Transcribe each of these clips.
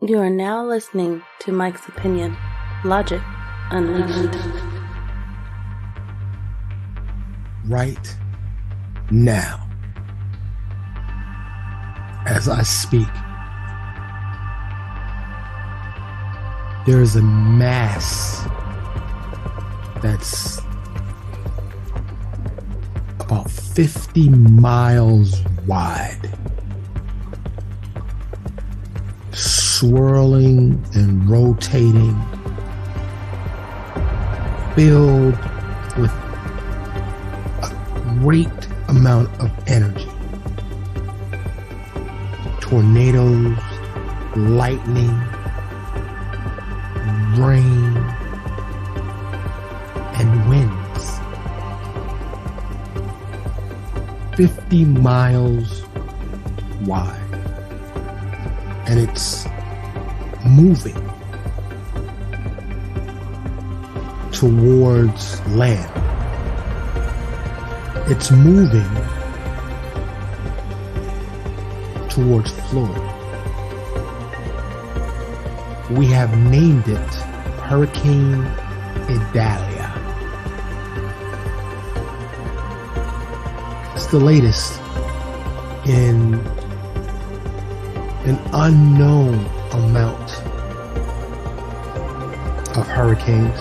You are now listening to Mike's Opinion, Logic Unleashed. Right now, as I speak, there is a mass that's about 50 miles wide, swirling and rotating, filled with a great amount of energy. Tornadoes, lightning, rain, and winds. 50 miles wide. And it's moving towards land. It's moving towards Florida. We have named it Hurricane Idalia. It's the latest in an unknown amount of hurricanes.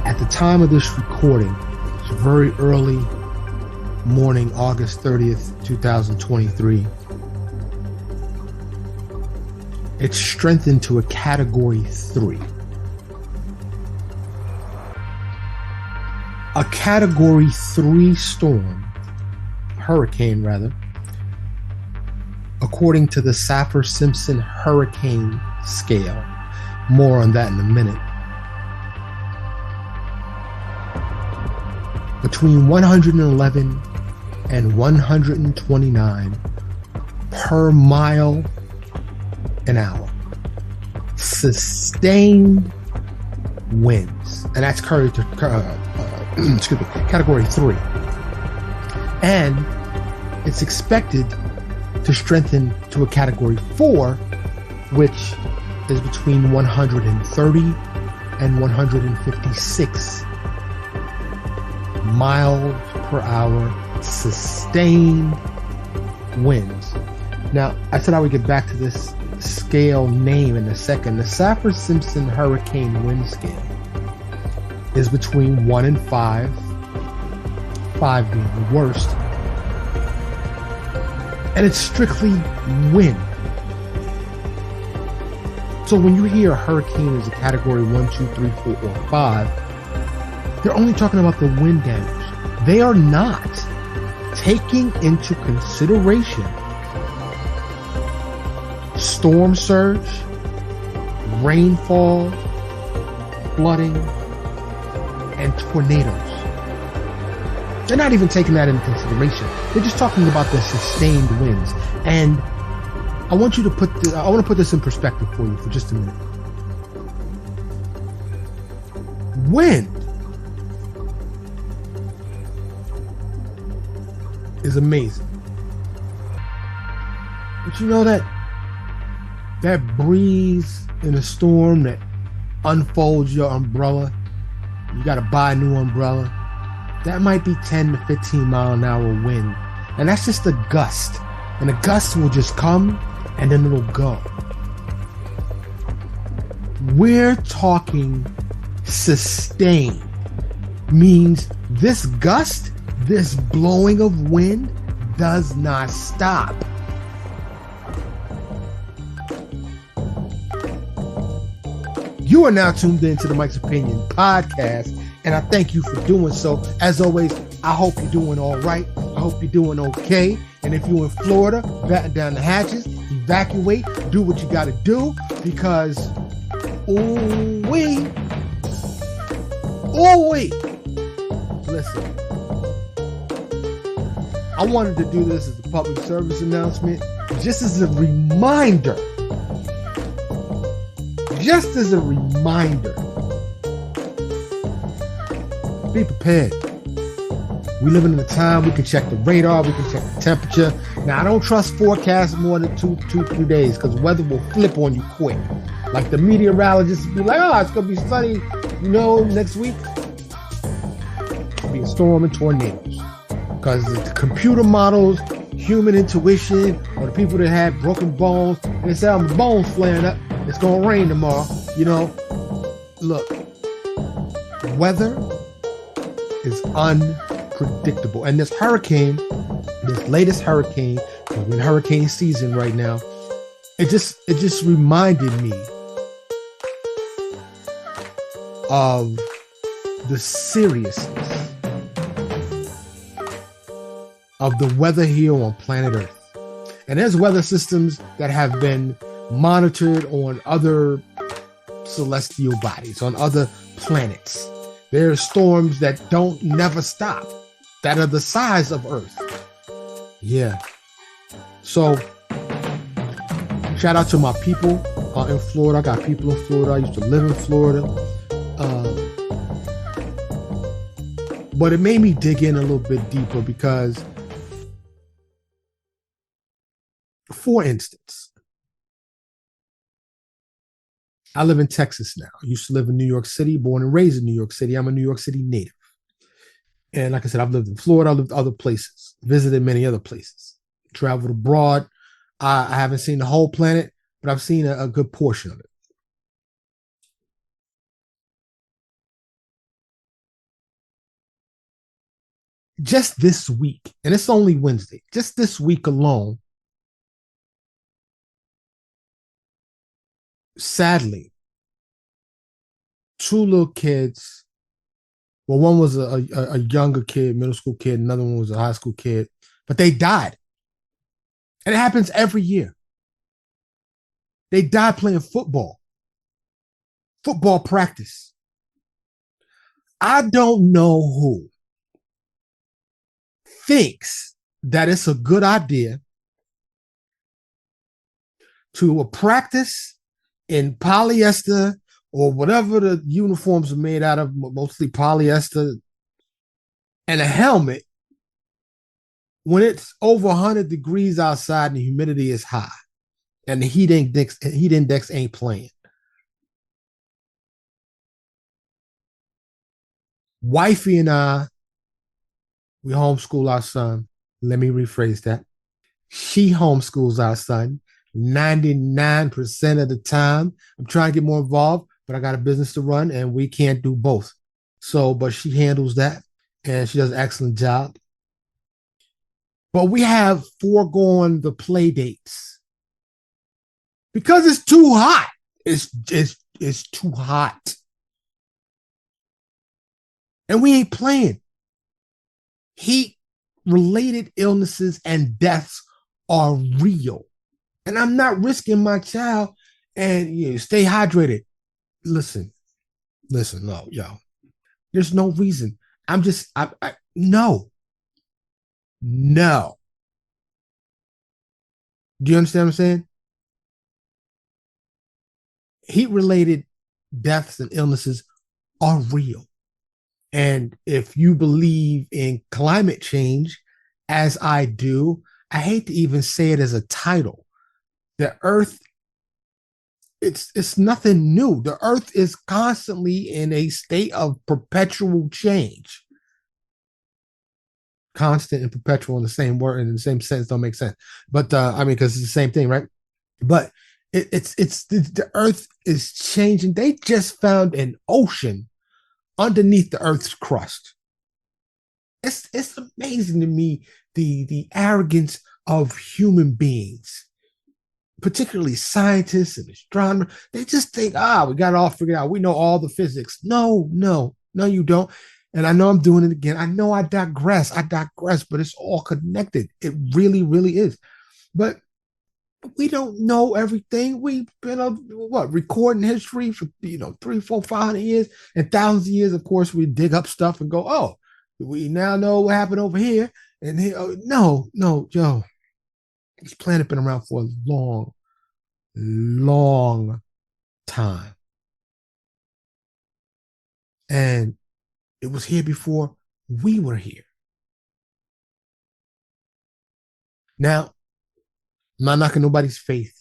At the time of this recording, it's very early morning, August 30th, 2023. It's strengthened to a Category 3. A Category 3 storm, hurricane rather, according to the Saffir-Simpson hurricane scale. More on that in a minute. Between 111 and 129 per mile an hour. Sustained winds. And that's Category 3. And it's expected to strengthen to a Category 4, which is between 130 and 156 miles per hour sustained winds. Now, I said I would get back to this scale name in a second. The Saffir-Simpson hurricane wind scale is between 1 and 5, 5 being the worst. And it's strictly wind. So when you hear a hurricane is a Category 1, 2, 3, 4, or 5, they're only talking about the wind damage. They are not taking into consideration storm surge, rainfall, flooding, and tornadoes. They're not even taking that into consideration. They're just talking about the sustained winds. And I want to put this in perspective for you for just a minute. Wind is amazing. But you know that breeze in a storm that unfolds your umbrella, you got to buy a new umbrella, that might be 10 to 15 mile an hour wind. And that's just a gust. And a gust will just come and then it'll go. We're talking sustained. Means this gust, this blowing of wind does not stop. You are now tuned in to the Mike's Opinion podcast, and I thank you for doing so. As always, I hope you're doing all right. I hope you're doing okay. And if you're in Florida, batten down the hatches, evacuate, do what you got to do, because ooh-wee. Listen, I wanted to do this as a public service announcement, just as a reminder. Be prepared. We living in a time we can check the radar, we can check the temperature, Now I don't trust forecasts more than 3 days because weather will flip on you quick. Like the meteorologists be like, "Oh, it's gonna be sunny," next week. It'll be a storm and tornadoes because the computer models, human intuition, or the people that had broken bones, and they say, "Oh, my bones flaring up. It's gonna rain tomorrow." Look, weather is unpredictable, and this latest hurricane, we're in hurricane season right now. It just reminded me of the seriousness of the weather here on planet Earth. And there's weather systems that have been monitored on other celestial bodies, on other planets. There are storms that don't never stop, that are the size of Earth. Yeah. So, shout out to my people in Florida. I got people in Florida. I used to live in Florida. But it made me dig in a little bit deeper because, for instance, I live in Texas now. I used to live in New York City, born and raised in New York City. I'm a New York City native. And like I said, I've lived in Florida. I've lived other places, visited many other places, traveled abroad. I haven't seen the whole planet, but I've seen a good portion of it. Just this week, and it's only Wednesday, just this week alone, sadly, two little kids. Well, one was a younger kid, middle school kid. Another one was a high school kid, but they died. And it happens every year. They died playing football practice. I don't know who thinks that it's a good idea to practice in polyester or whatever the uniforms are made out of, mostly polyester, and a helmet when it's over 100 degrees outside and the humidity is high and the heat index ain't playing. Wifey and I, we homeschool our son. Let me rephrase that. She homeschools our son 99% of the time. I'm trying to get more involved, but I got a business to run and we can't do both. So, but she handles that and she does an excellent job. But we have foregone the play dates because it's too hot. It's too hot. And we ain't playing. Heat-related illnesses and deaths are real. And I'm not risking my child and stay hydrated. Listen, no, yo. There's no reason. No. Do you understand what I'm saying? Heat-related deaths and illnesses are real. And if you believe in climate change, as I do, I hate to even say it as a title. The earth, it's nothing new. The earth is constantly in a state of perpetual change. Constant and perpetual in the same word, in the same sense, don't make sense. But because it's the same thing, right? But it's the earth is changing. They just found an ocean underneath the earth's crust. It's amazing to me the arrogance of human beings, particularly scientists and astronomers. They just think, we got it all figured out. We know all the physics. No, you don't. And I know I'm doing it again. I know I digress, but it's all connected. It really, really is. But we don't know everything. We've been recording history for 3, 4, 500 years, and thousands of years. Of course, we dig up stuff and go, we now know what happened over here. And here, no, Joe. This planet been around for a long, long time, and it was here before we were here. Now, I'm not knocking nobody's faith.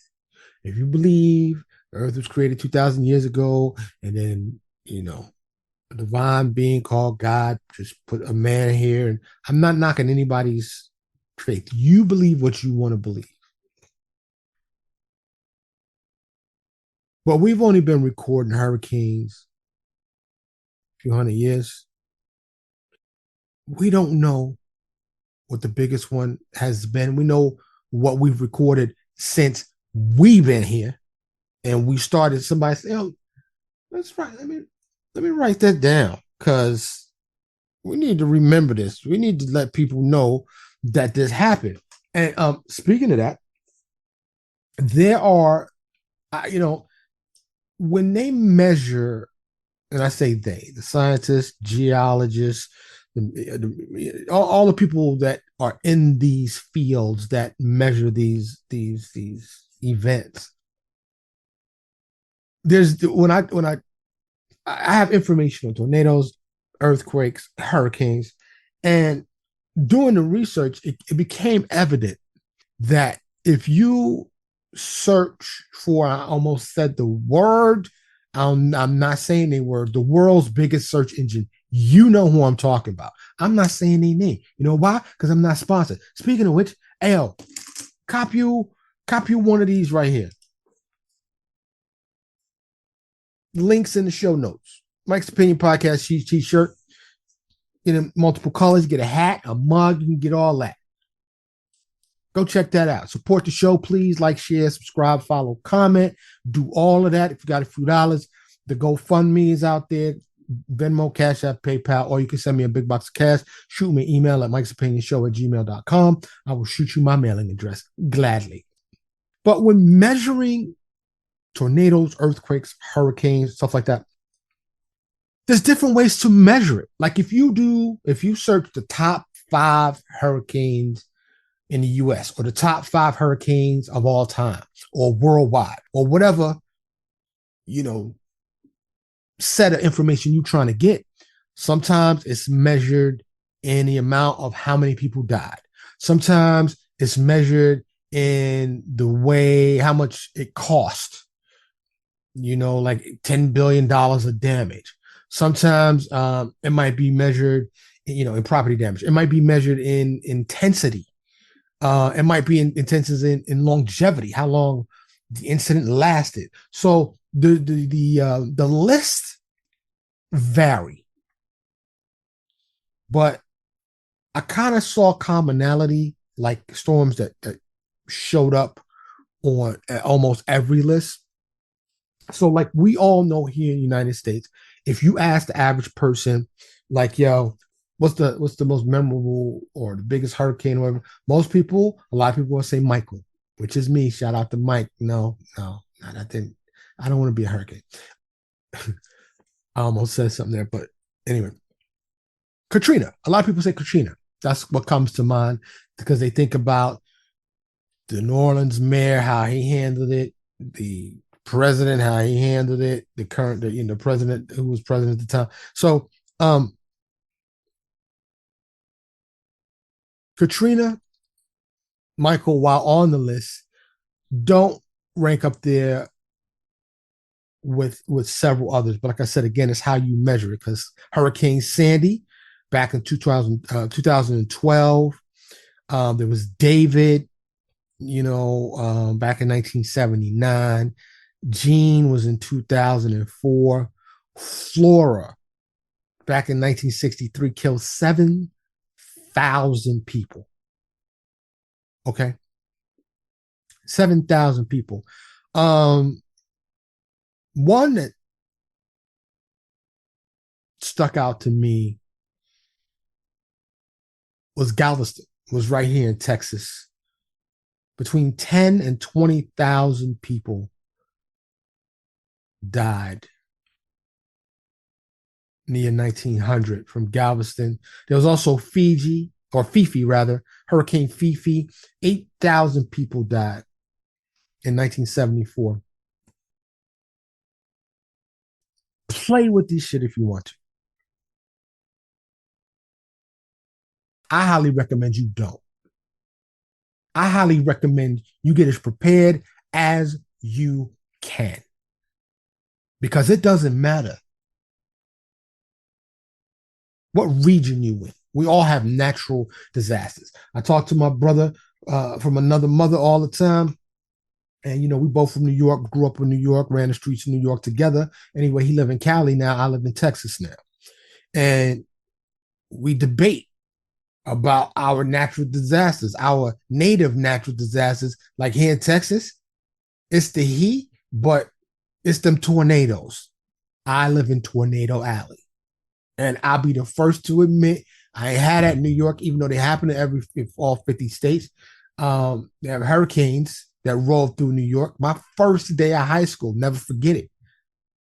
If you believe the earth was created 2,000 years ago, and then, a divine being called God just put a man here, and I'm not knocking anybody's faith. You believe what you want to believe. But we've only been recording hurricanes a few hundred years. We don't know what the biggest one has been. We know what we've recorded since we've been here. And we started, somebody said, oh, let's write, let me write that down, because we need to remember this. We need to let people know that this happened. And speaking of that, there are, when they measure, and I say they, the scientists, geologists, all the people that are in these fields that measure these events. There's when I have information on tornadoes, earthquakes, hurricanes, and doing the research, it became evident that if you search for, I almost said the word, I'm not saying the word, the world's biggest search engine, you know who I'm talking about. I'm not saying their name. You know why? Because I'm not sponsored. Speaking of which, L, copy you one of these right here. Links in the show notes. Mike's Opinion Podcast t-shirt. Get in multiple colors, get a hat, a mug, you can get all that. Go check that out. Support the show, please. Like, share, subscribe, follow, comment. Do all of that. If you got a few dollars, the GoFundMe is out there. Venmo, Cash App, PayPal, or you can send me a big box of cash. Shoot me an email at mikesopinionshow@gmail.com. I will shoot you my mailing address gladly. But when measuring tornadoes, earthquakes, hurricanes, stuff like that, there's different ways to measure it. Like if you search the top 5 hurricanes in the US, or the top 5 hurricanes of all time, or worldwide, or whatever, set of information you're trying to get, sometimes it's measured in the amount of how many people died. Sometimes it's measured in the way how much it cost, like $10 billion of damage. Sometimes it might be measured, in property damage. It might be measured in intensity. It might be in intensity in longevity, how long the incident lasted. So the list vary, but I kind of saw commonality, like storms that showed up on almost every list. So, like we all know here in the United States, if you ask the average person, like, yo, what's the most memorable or the biggest hurricane or whatever, a lot of people will say Michael, which is me. Shout out to Mike. No, I don't want to be a hurricane. I almost said something there, but anyway. Katrina. A lot of people say Katrina. That's what comes to mind, because they think about the New Orleans mayor, how he handled it, the president, how he handled it, the president who was president at the time. So, Katrina, Michael, while on the list, don't rank up there with several others. But like I said, again, it's how you measure it, because Hurricane Sandy back in 2012, there was David, back in 1979. Gene was in 2004. Flora back in 1963 killed 7,000 people. Okay. 7,000 people. One that stuck out to me was Galveston. It was right here in Texas. Between 10 and 20,000 people died in the year 1900 from Galveston. There was also Fifi, Hurricane Fifi. 8,000 people died in 1974. Play with this shit if you want to. I highly recommend you don't. I highly recommend you get as prepared as you can because it doesn't matter what region you in. We all have natural disasters. I talk to my brother from another mother all the time. And we both from New York, grew up in New York, ran the streets of New York together. Anyway, he live in Cali now. I live in Texas now. And we debate about our natural disasters, our native natural disasters. Like here in Texas, it's the heat, but it's them tornadoes. I live in Tornado Alley. And I'll be the first to admit I ain't had that in New York, even though they happen in all 50 states. They have hurricanes that roll through New York. My first day of high school, never forget it.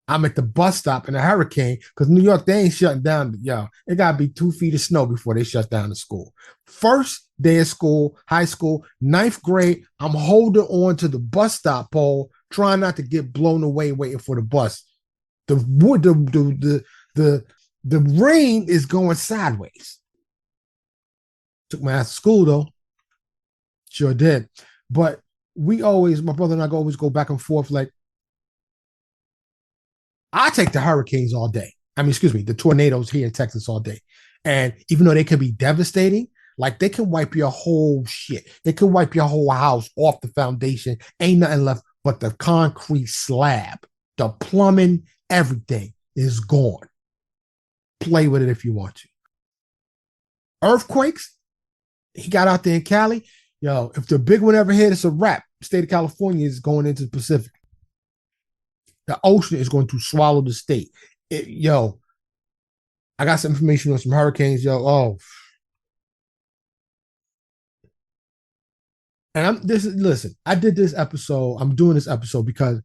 I'm at the bus stop in a hurricane because New York, they ain't shutting down. Yo, it got to be 2 feet of snow before they shut down the school. First day of school, high school, ninth grade, I'm holding on to the bus stop pole, trying not to get blown away waiting for the bus. The wood, the rain is going sideways. Took my ass to school though. Sure did. But my brother and I always go back and forth like, I take the hurricanes all day. The tornadoes here in Texas all day. And even though they can be devastating, like they can wipe your whole shit. They can wipe your whole house off the foundation. Ain't nothing left but the concrete slab. The plumbing, everything is gone. Play with it if you want to. Earthquakes, he got out there in Cali. Yo, if the big one ever hit, it's a wrap. The state of California is going into the Pacific. The ocean is going to swallow the state. I got some information on some hurricanes, yo. And listen, I did this episode. I'm doing this episode because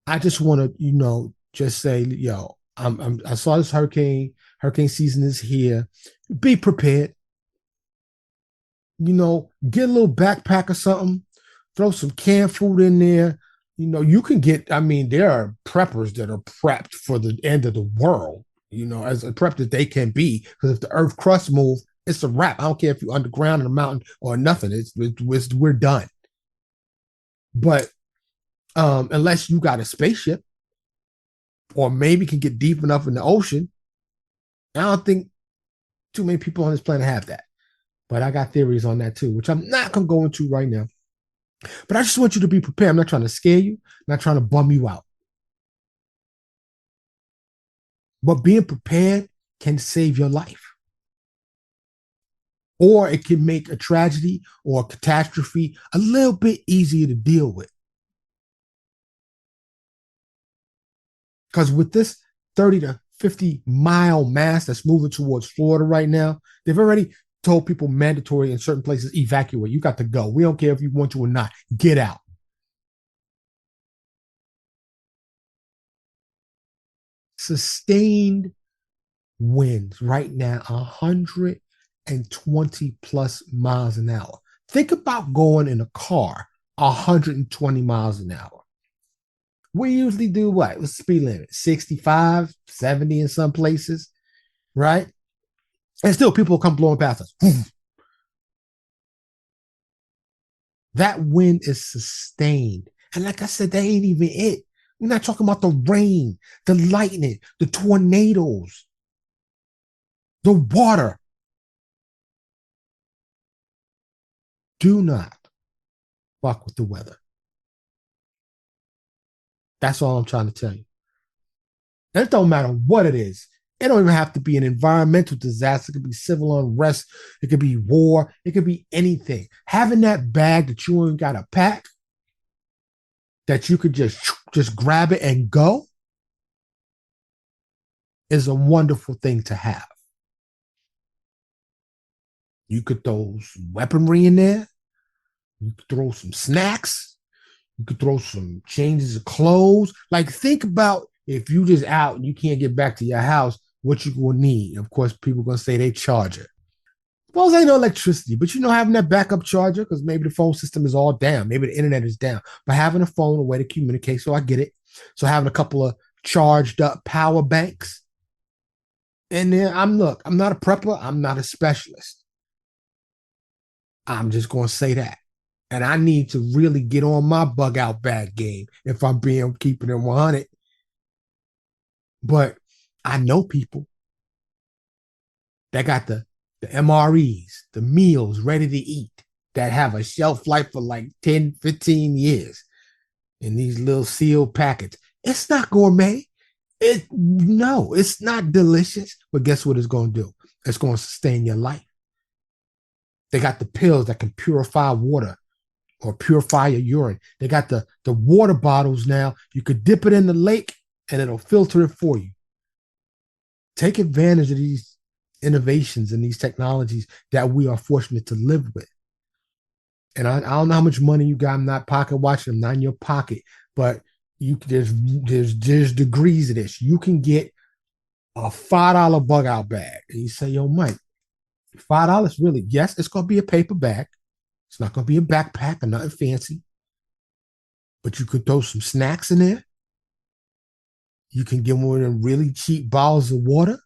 I just want to, just say, yo, I saw this hurricane. Hurricane season is here. Be prepared. Get a little backpack or something. Throw some canned food in there. You can get, there are preppers that are prepped for the end of the world, as prepped as they can be. Because if the earth crust move, it's a wrap. I don't care if you're underground in a mountain or nothing. We're done. But unless you got a spaceship or maybe can get deep enough in the ocean, I don't think too many people on this planet have that. But I got theories on that too, which I'm not going to go into right now. But I just want you to be prepared. I'm not trying to scare you, I'm not trying to bum you out. But being prepared can save your life. Or it can make a tragedy or a catastrophe a little bit easier to deal with. Because with this 30 to 50-mile mass that's moving towards Florida right now, they've already told people mandatory in certain places, evacuate. You got to go. We don't care if you want to or not. Get out. Sustained winds right now, 120 plus miles an hour. Think about going in a car 120 miles an hour. We usually do what? What's the speed limit? 65, 70 in some places, right? And still people come blowing past us. That wind is sustained. And like I said, that ain't even it. We're not talking about the rain, the lightning, the tornadoes, the water. Do not fuck with the weather. That's all I'm trying to tell you. And it don't matter what it is. It don't even have to be an environmental disaster. It could be civil unrest. It could be war. It could be anything. Having that bag that you ain't got to pack, that you could just grab it and go, is a wonderful thing to have. You could throw some weaponry in there. You could throw some snacks. You could throw some changes of clothes. Like, think about if you just out and you can't get back to your house, what you will need. Of course, people are going to say they charger. Suppose ain't no electricity, but having that backup charger, because maybe the phone system is all down. Maybe the internet is down. But having a phone, a way to communicate, so I get it. So having a couple of charged up power banks. And then I'm not a prepper. I'm not a specialist. I'm just going to say that. And I need to really get on my bug out bag game if I'm being keeping it 100. But I know people that got the MREs, the meals ready to eat that have a shelf life for like 10, 15 years in these little sealed packets. It's not gourmet. No, it's not delicious. But guess what it's going to do? It's going to sustain your life. They got the pills that can purify water or purify your urine. They got the water bottles now. You could dip it in the lake and it'll filter it for you. Take advantage of these innovations and these technologies that we are fortunate to live with. And I don't know how much money you got. I'm not pocket watching. I'm not in your pocket, but there's degrees of this. You can get a $5 bug out bag, and you say, "Yo, Mike, $5 really? Yes, it's gonna be a paper bag. It's not gonna be a backpack or nothing fancy, but you could throw some snacks in there. You can get one of them really cheap bottles of water,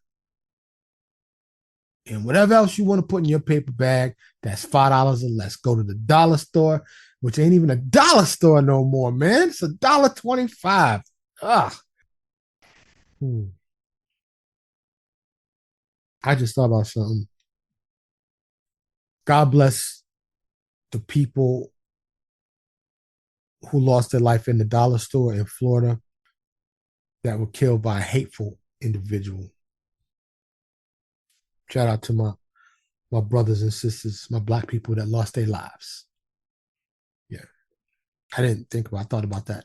and whatever else you want to put in your paper bag, that's $5 or less. Go to the dollar store, which ain't even a dollar store no more, man. It's $1.25. Ugh. I just thought about something. God bless the people who lost their life in the dollar store in Florida that were killed by a hateful individual. Shout out to my brothers and sisters, my black people that lost their lives. Yeah. I didn't think about I thought about that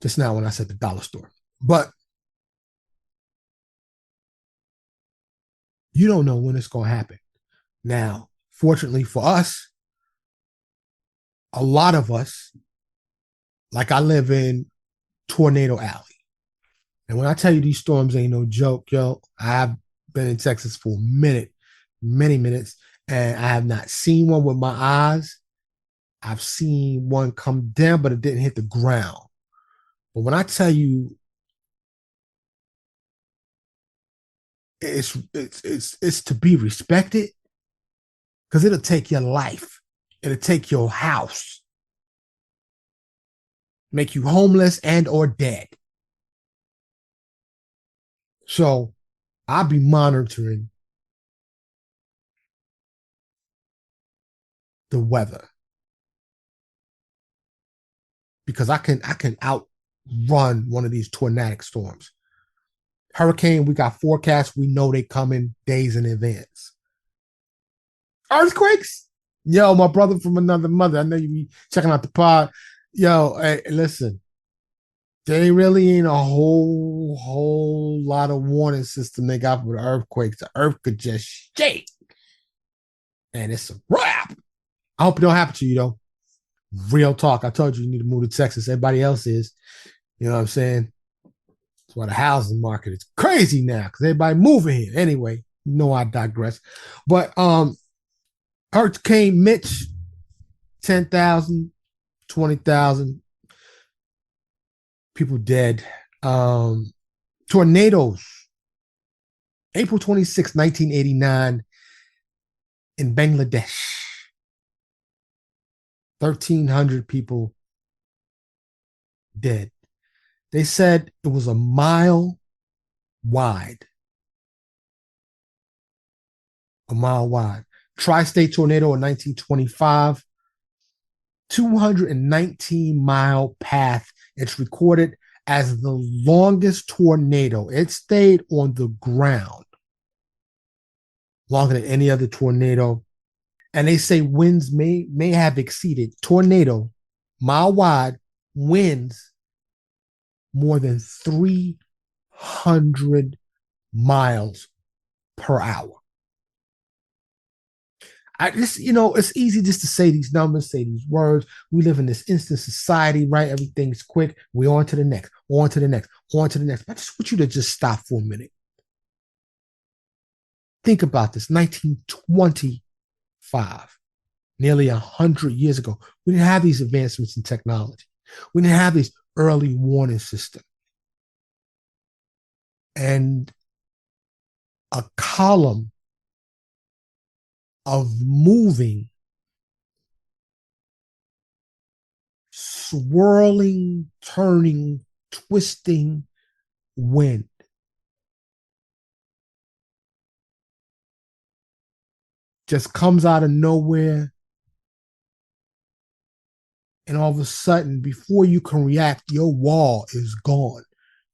just now when I said the dollar store. But you don't know when it's gonna happen. Now, fortunately for us, a lot of us, like I live in Tornado Alley. And when I tell you these storms ain't no joke, yo, I've been in Texas for a minute, many minutes, and I have not seen one with my eyes. I've seen one come down, but it didn't hit the ground. But when I tell you it's to be respected, because it'll take your life, it'll take your house, make you homeless and or dead. So I'll be monitoring the weather because I can outrun one of these tornadic storms. Hurricane, we got forecasts. We know they coming days in advance. Earthquakes? Yo, my brother from another mother. I know you be checking out the pod. Yo, hey, listen, they really ain't a whole lot of warning system they got for the earthquakes. The earth could just shake. And it's a wrap. I hope it don't happen to you though. Real talk. I told you you need to move to Texas. Everybody else is. You know what I'm saying? That's why the housing market is crazy now because everybody moving here. Anyway, I digress. But Hurricane Mitch, 10,000, 20,000 people dead. Tornadoes, April 26, 1989, in Bangladesh. 1,300 people dead. They said it was a mile wide. A mile wide. Tri-state tornado in 1925. 219-mile path. It's recorded as the longest tornado. It stayed on the ground longer than any other tornado. And they say winds may have exceeded tornado, mile wide winds more than 300 miles per hour. It's easy just to say these numbers, say these words. We live in this instant society, right? Everything's quick. We're on to the next, on to the next, on to the next. I just want you to just stop for a minute. Think about this. 1925, nearly 100 years ago, we didn't have these advancements in technology. We didn't have these early warning systems. And a column of moving swirling, turning, twisting wind. Just comes out of nowhere, and all of a sudden, before you can react, your wall is gone.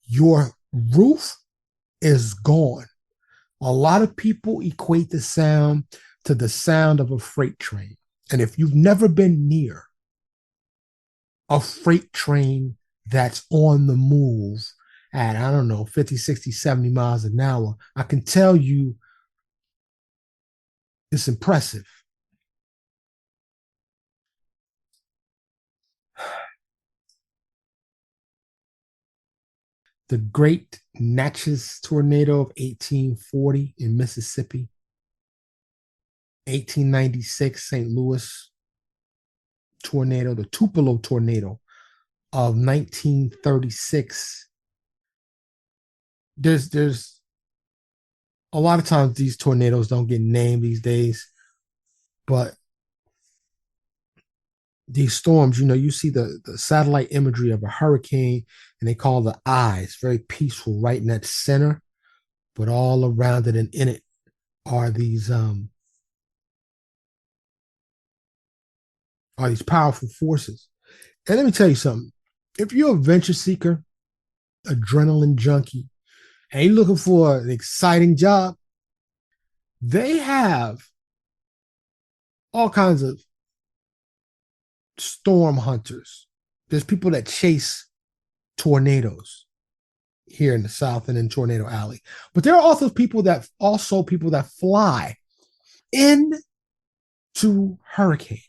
Your roof is gone. A lot of people equate the sound to the sound of a freight train. And if you've never been near a freight train that's on the move at, I don't know, 50, 60, 70 miles an hour, I can tell you it's impressive. The Great Natchez Tornado of 1840 in Mississippi, 1896 St. Louis tornado, the Tupelo tornado of 1936. There's a lot of times these tornadoes don't get named these days, but these storms, you see the satellite imagery of a hurricane, and they call the eye. It's very peaceful right in that center, but all around it and in it are these powerful forces. And let me tell you something. If you're a venture seeker, adrenaline junkie, and you're looking for an exciting job, they have all kinds of storm hunters. There's people that chase tornadoes here in the South and in Tornado Alley. But there are also people that fly into hurricanes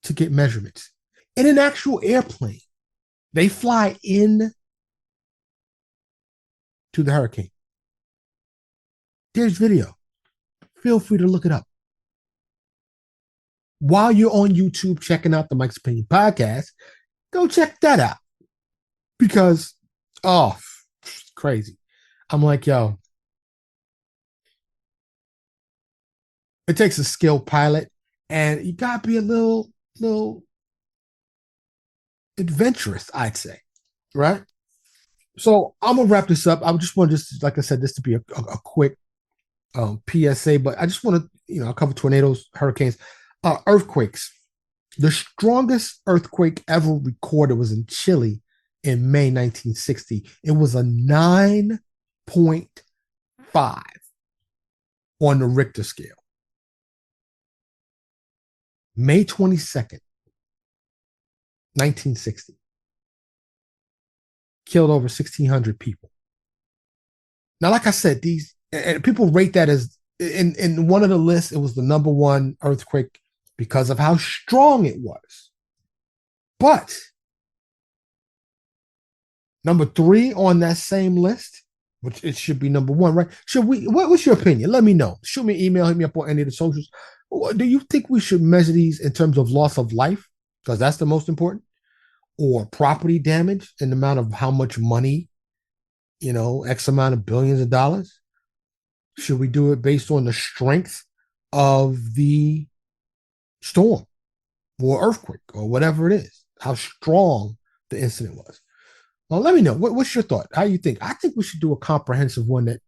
to get measurements in an actual airplane. They fly in to the hurricane. There's video. Feel free to look it up. While you're on YouTube checking out the Mike's Opinion podcast, go check that out. Because, crazy. I'm like, yo, it takes a skilled pilot, and you gotta be a little adventurous, I'd say, right? So I'm gonna wrap this up. I just want like I said, this to be a quick PSA, but I just want to, I'll cover tornadoes, hurricanes, earthquakes. The strongest earthquake ever recorded was in Chile in May 1960. It was a 9.5 on the Richter scale. May 22nd, 1960. Killed over 1,600 people. Now, like I said, and people rate that as, in one of the lists, it was the number one earthquake because of how strong it was. But number 3 on that same list, which it should be number 1, right? What's your opinion? Let me know. Shoot me an email, hit me up on any of the socials. Do you think we should measure these in terms of loss of life? Because that's the most important. Or property damage in the amount of how much money, X amount of billions of dollars? Should we do it based on the strength of the storm or earthquake or whatever it is, how strong the incident was? Well, let me know. What's your thought? How you think? I think we should do a comprehensive one that,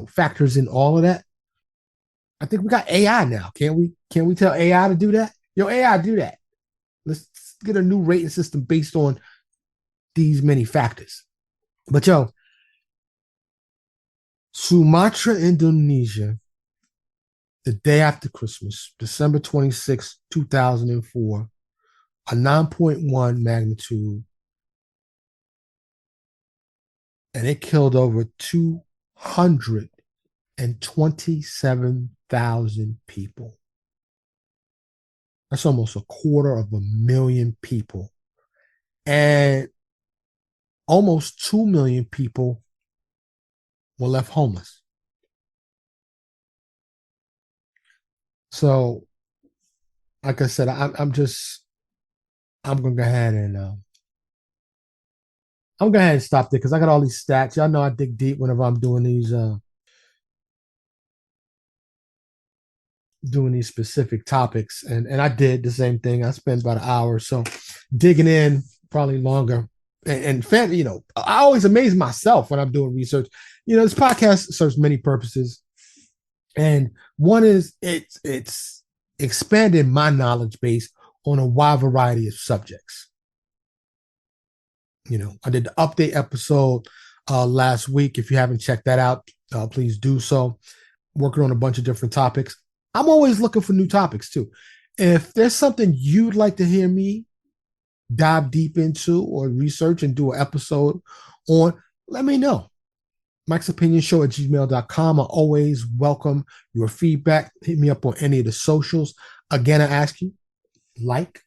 factors in all of that. I think we got AI now. Can we tell AI to do that? Yo, AI, do that. Let's get a new rating system based on these many factors. But yo, Sumatra, Indonesia, the day after Christmas, December 26, 2004, a 9.1 magnitude, and it killed over 227,000 people. That's almost 250,000 people. And almost 2 million people were left homeless. So, like I said, I'm gonna go ahead and I'm gonna go ahead and stop there because I got all these stats. Y'all know I dig deep whenever I'm doing these specific topics, and I did the same thing. I spent about an hour or so digging in probably longer. I always amaze myself when I'm doing research. This podcast serves many purposes, and one is it's expanded my knowledge base on a wide variety of subjects. I did the update episode last week. If you haven't checked that out, please do so. Working on a bunch of different topics. I'm always looking for new topics too. If there's something you'd like to hear me dive deep into or research and do an episode on, let me know. Mike's Opinion Show at gmail.com. I always welcome your feedback. Hit me up on any of the socials. Again, I ask you, like,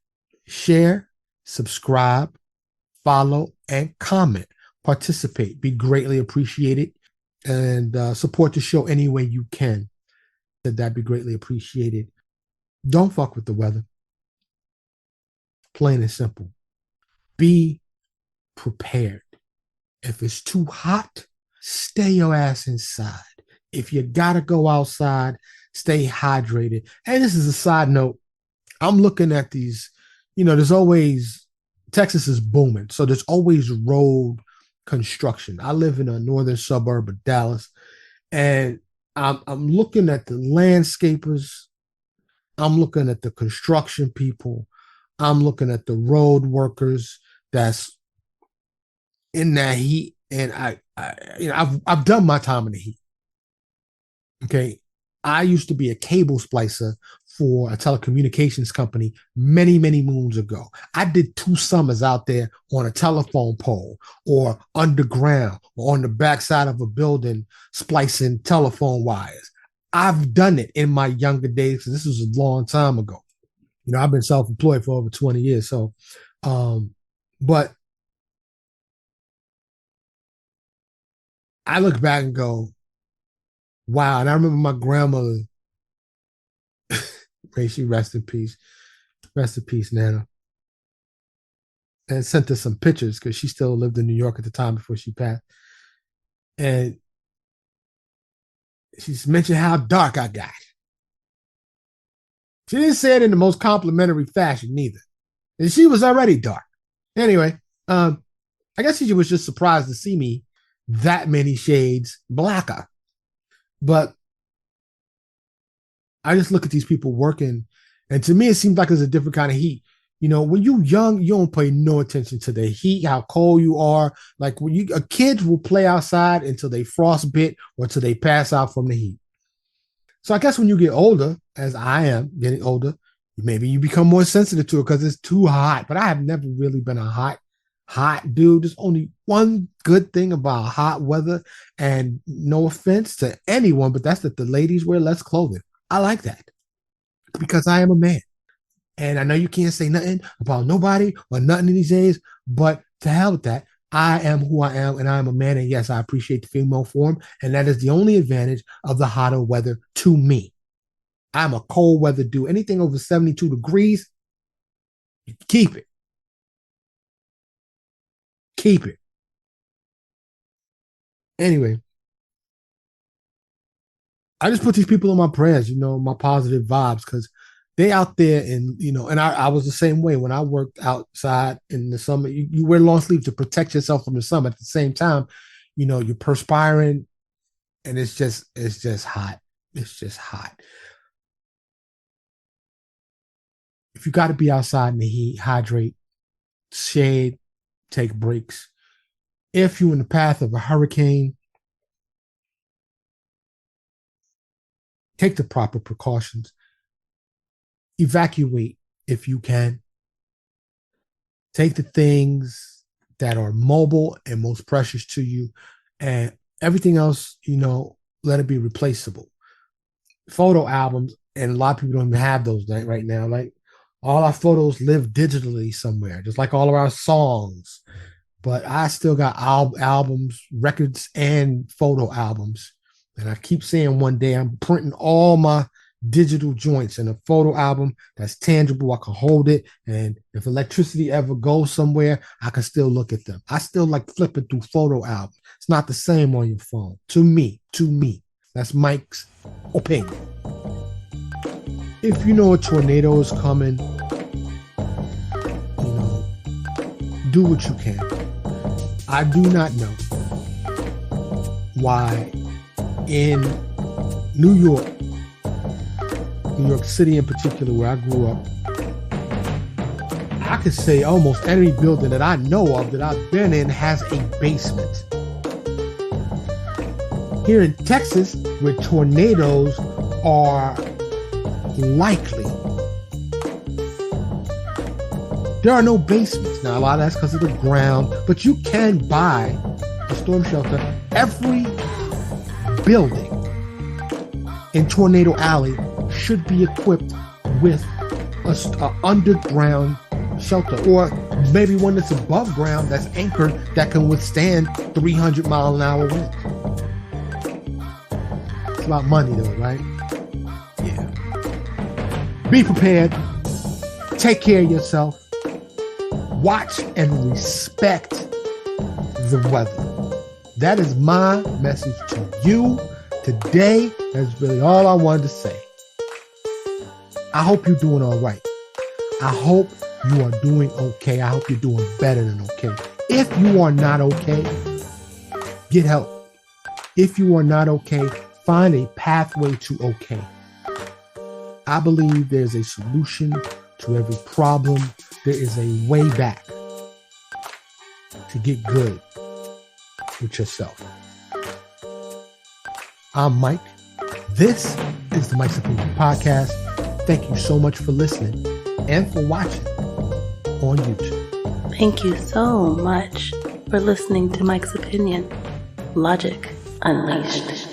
share, subscribe, follow, and comment. Participate. Be greatly appreciated. And support the show any way you can. That'd be greatly appreciated. Don't fuck with the weather. Plain and simple. Be prepared. If it's too hot, stay your ass inside. If you gotta go outside, stay hydrated. And this is a side note. I'm looking at these, there's always, Texas is booming. So there's always road construction. I live in a northern suburb of Dallas, and I'm looking at the landscapers. I'm looking at the construction people. I'm looking at the road workers that's in that heat. And I've done my time in the heat. Okay. I used to be a cable splicer for a telecommunications company many, many moons ago. I did 2 summers out there on a telephone pole or underground or on the backside of a building splicing telephone wires. I've done it in my younger days because this was a long time ago. I've been self-employed for over 20 years. So, but I look back and go, wow. And I remember my grandmother, may she rest in peace. Rest in peace, Nana. And sent us some pictures because she still lived in New York at the time before she passed. And she's mentioned how dark I got. She didn't say it in the most complimentary fashion, neither. And she was already dark. Anyway, I guess she was just surprised to see me that many shades blacker. But I just look at these people working, and to me, it seems like there's a different kind of heat. When you're young, you don't pay no attention to the heat, how cold you are. Like kids will play outside until they frostbite or until they pass out from the heat. So I guess when you get older, as I am getting older, maybe you become more sensitive to it because it's too hot. But I have never really been a hot dude. There's only one good thing about hot weather, and no offense to anyone, but that's that the ladies wear less clothing. I like that because I am a man. And I know you can't say nothing about nobody or nothing in these days, but to hell with that. I am who I am, and I am a man. And yes, I appreciate the female form. And that is the only advantage of the hotter weather to me. I'm a cold weather dude. Anything over 72 degrees, keep it. Keep it. Anyway, I just put these people in my prayers, my positive vibes, because they out there and I was the same way when I worked outside in the summer. You wear long sleeves to protect yourself from the sun. At the same time, you're perspiring and it's just hot. It's just hot. If you got to be outside in the heat, hydrate, shade, take breaks. If you're in the path of a hurricane, take the proper precautions. Evacuate if you can. Take the things that are mobile and most precious to you, and everything else, let it be replaceable. Photo albums, and a lot of people don't even have those right now. Like all our photos live digitally somewhere, just like all of our songs. But I still got albums, records, and photo albums. And I keep saying one day I'm printing all my digital joints in a photo album that's tangible. I can hold it. And if electricity ever goes somewhere, I can still look at them. I still like flipping through photo albums. It's not the same on your phone. To me. That's Mike's opinion. If you know a tornado is coming, do what you can. I do not know why in New York City in particular, where I grew up, I could say almost every building that I know of that I've been in has a basement. Here in Texas, where tornadoes are likely, there are no basements. Now, a lot of that's because of the ground, but you can buy a storm shelter. Every building in Tornado Alley should be equipped with an underground shelter, or maybe one that's above ground that's anchored that can withstand 300-mile-an-hour winds. It's about money, though, right? Yeah. Be prepared. Take care of yourself. Watch and respect the weather. That is my message to you today. That's really all I wanted to say. I hope you're doing all right. I hope you are doing okay. I hope you're doing better than okay. If you are not okay, get help. If you are not okay, find a pathway to okay. I believe there's a solution to every problem. There is a way back to get good with yourself. I'm Mike. This is the Mike's Opinion Podcast. Thank you so much for listening and for watching on YouTube. Thank you so much for listening to Mike's Opinion. Logic Unleashed.